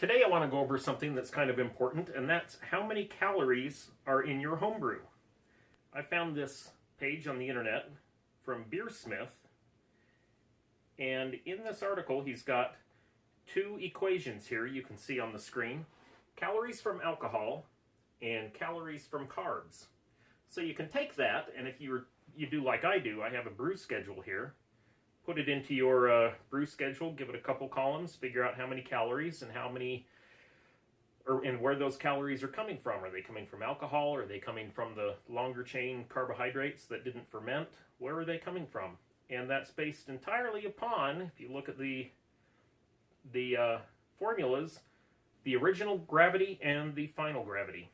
Today I want to go over something that's kind of important, and that's how many calories are in your homebrew. I found this page on the internet from Beersmith, and in this article he's got two equations here you can see on the screen. Calories from alcohol and calories from carbs. So you can take that, and if you do like I do, I have a brew schedule here. Put it into your brew schedule, give it a couple columns, figure out how many calories and and where those calories are coming from. Are they coming from alcohol? Are they coming from the longer chain carbohydrates that didn't ferment? Where are they coming from? And that's based entirely upon, if you look at the formulas, the original gravity and the final gravity.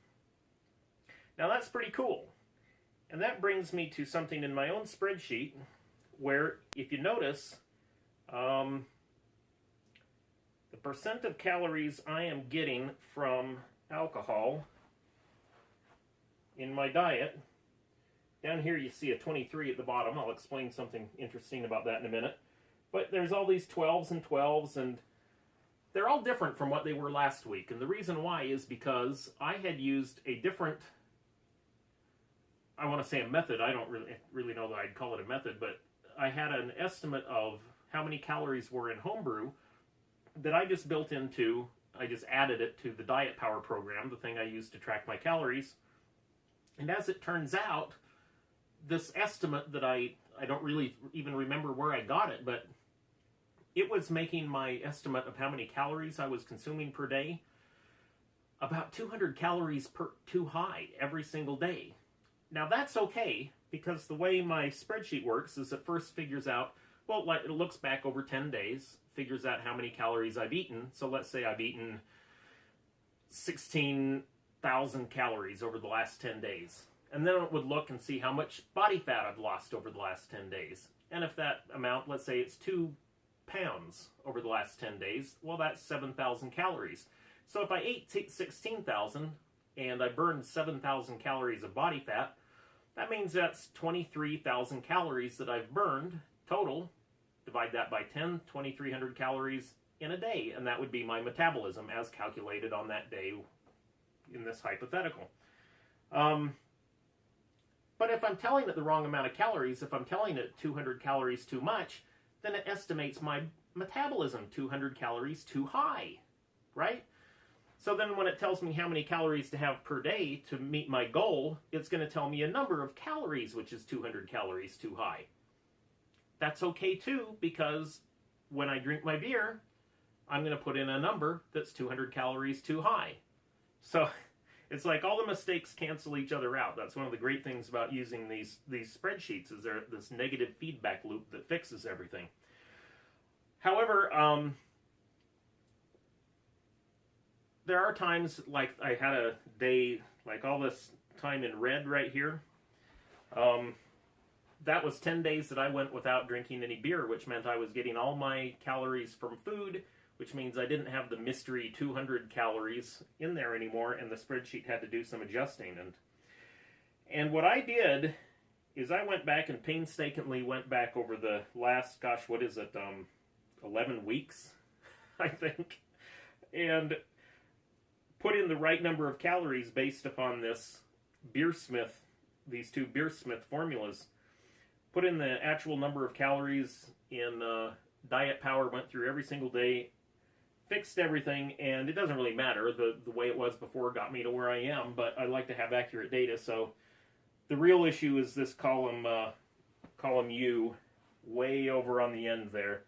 Now that's pretty cool. And that brings me to something in my own spreadsheet where, if you notice, the percent of calories I am getting from alcohol in my diet, down here you see a 23 at the bottom. I'll explain something interesting about that in a minute. But there's all these 12s and 12s, and they're all different from what they were last week. And the reason why is because I had used a different, I want to say a method. I don't really know that I'd call it a method, but I had an estimate of how many calories were in homebrew that I just added it to the Diet Power program, the thing I use to track my calories. And as it turns out, this estimate that I don't really even remember where I got it, but it was making my estimate of how many calories I was consuming per day about 200 calories too high every single day. Now that's okay, because the way my spreadsheet works is it first figures out, well, it looks back over 10 days, figures out how many calories I've eaten. So let's say I've eaten 16,000 calories over the last 10 days. And then it would look and see how much body fat I've lost over the last 10 days. And if that amount, let's say it's 2 pounds over the last 10 days, well, that's 7,000 calories. So if I ate 16,000 and I burned 7,000 calories of body fat, that means that's 23,000 calories that I've burned total. Divide that by 10, 2,300 calories in a day, and that would be my metabolism as calculated on that day in this hypothetical. But if I'm telling it the wrong amount of calories, if I'm telling it 200 calories too much, then it estimates my metabolism 200 calories too high, right? So then when it tells me how many calories to have per day to meet my goal, it's going to tell me a number of calories, which is 200 calories too high. That's okay too, because when I drink my beer, I'm going to put in a number that's 200 calories too high. So it's like all the mistakes cancel each other out. That's one of the great things about using these spreadsheets, is there this negative feedback loop that fixes everything. However, there are times, like I had a day, like all this time in red right here. That was 10 days that I went without drinking any beer, which meant I was getting all my calories from food, which means I didn't have the mystery 200 calories in there anymore, and the spreadsheet had to do some adjusting. And what I did is I went back and painstakingly went back over the last, 11 weeks, I think, and put in the right number of calories based upon these two Beersmith formulas. Put in the actual number of calories in Diet Power, went through every single day, fixed everything, and it doesn't really matter. The way it was before got me to where I am, but I like to have accurate data. So the real issue is this column U, way over on the end there.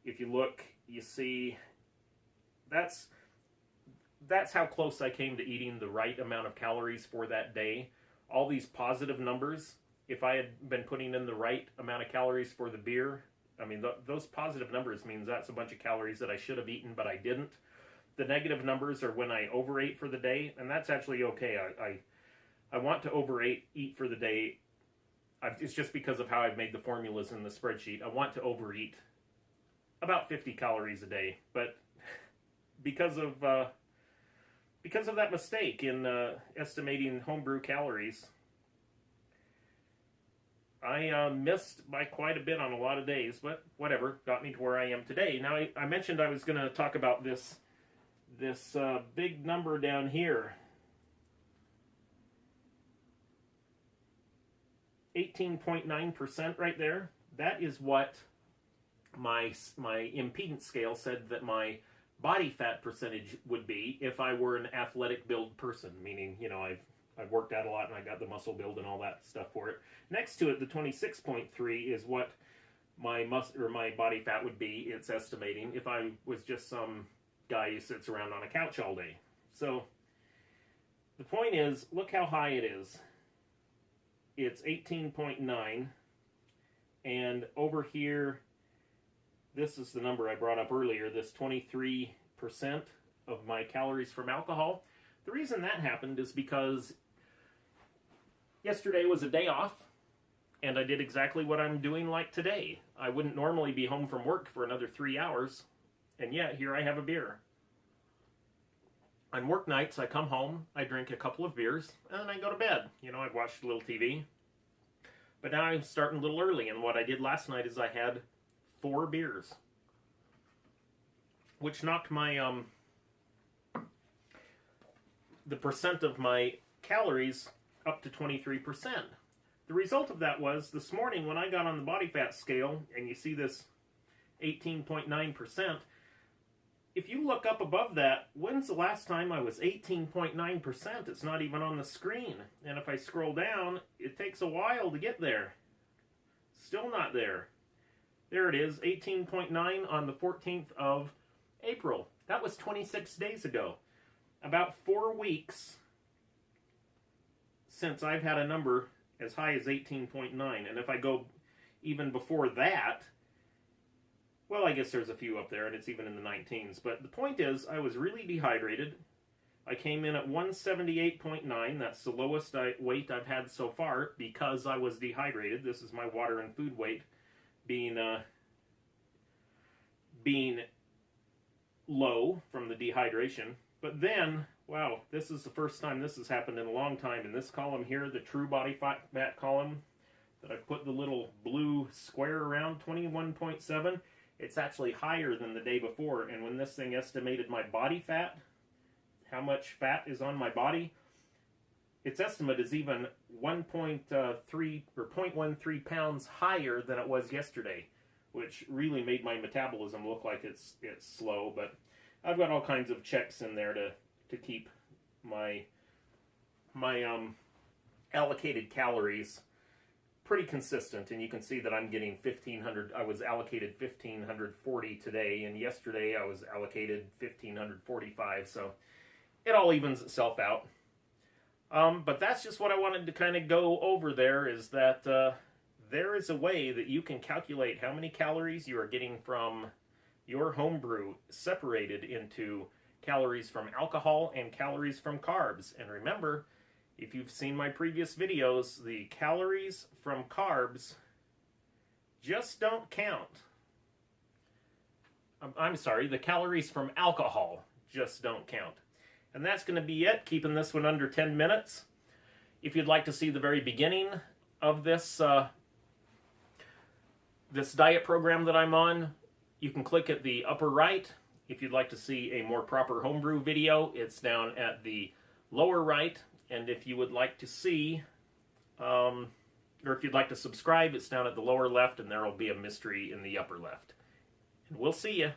If you look, you see that's how close I came to eating the right amount of calories for that day. All these positive numbers, if I had been putting in the right amount of calories for the beer, I mean, those positive numbers means that's a bunch of calories that I should have eaten, but I didn't. The negative numbers are when I overate for the day, and that's actually okay. I want to eat for the day. It's just because of how I've made the formulas in the spreadsheet. I want to overeat about 50 calories a day, but because of that mistake in estimating homebrew calories, I missed by quite a bit on a lot of days, but whatever, got me to where I am today. Now, I mentioned I was going to talk about this this big number down here, 18.9% right there, that is what my impedance scale said that my body fat percentage would be if I were an athletic build person, meaning, you know, I've worked out a lot and I got the muscle build and all that stuff for it. Next to it, the 26.3 is what my body fat would be, it's estimating, if I was just some guy who sits around on a couch all day. So the point is, look how high it is. It's 18.9, and over here, this is the number I brought up earlier, this 23% of my calories from alcohol. The reason that happened is because yesterday was a day off, and I did exactly what I'm doing like today. I wouldn't normally be home from work for another 3 hours, and yet here I have a beer. On work nights, I come home, I drink a couple of beers, and then I go to bed. You know, I've watched a little TV. But now I'm starting a little early, and what I did last night is I had 4 beers, which knocked my, the percent of my calories up to 23%. The result of that was, this morning when I got on the body fat scale, and you see this 18.9%, if you look up above that, when's the last time I was 18.9%? It's not even on the screen. And if I scroll down, it takes a while to get there. Still not there. There it is, 18.9 on the 14th of April. That was 26 days ago. About 4 weeks since I've had a number as high as 18.9. And if I go even before that, well, I guess there's a few up there, and it's even in the 19s. But the point is, I was really dehydrated. I came in at 178.9. That's the lowest weight I've had so far because I was dehydrated. This is my water and food weight being low from the dehydration. But then, wow, this is the first time this has happened in a long time. In this column here, the true body fat column that I put the little blue square around, 21.7, it's actually higher than the day before. And when this thing estimated my body fat, how much fat is on my body, its estimate is even 1.3 or 0.13 pounds higher than it was yesterday, which really made my metabolism look like it's slow. But I've got all kinds of checks in there to keep my allocated calories pretty consistent, and you can see that I'm getting 1,500. I was allocated 1,540 today, and yesterday I was allocated 1,545. So it all evens itself out. But that's just what I wanted to kind of go over there, is that there is a way that you can calculate how many calories you are getting from your homebrew separated into calories from alcohol and calories from carbs. And remember, if you've seen my previous videos, the calories from carbs just don't count. I'm sorry, the calories from alcohol just don't count. And that's going to be it, keeping this one under 10 minutes. If you'd like to see the very beginning of this, this diet program that I'm on, you can click at the upper right. If you'd like to see a more proper homebrew video, it's down at the lower right. And if you would like to see, or if you'd like to subscribe, it's down at the lower left, and there will be a mystery in the upper left. And we'll see you.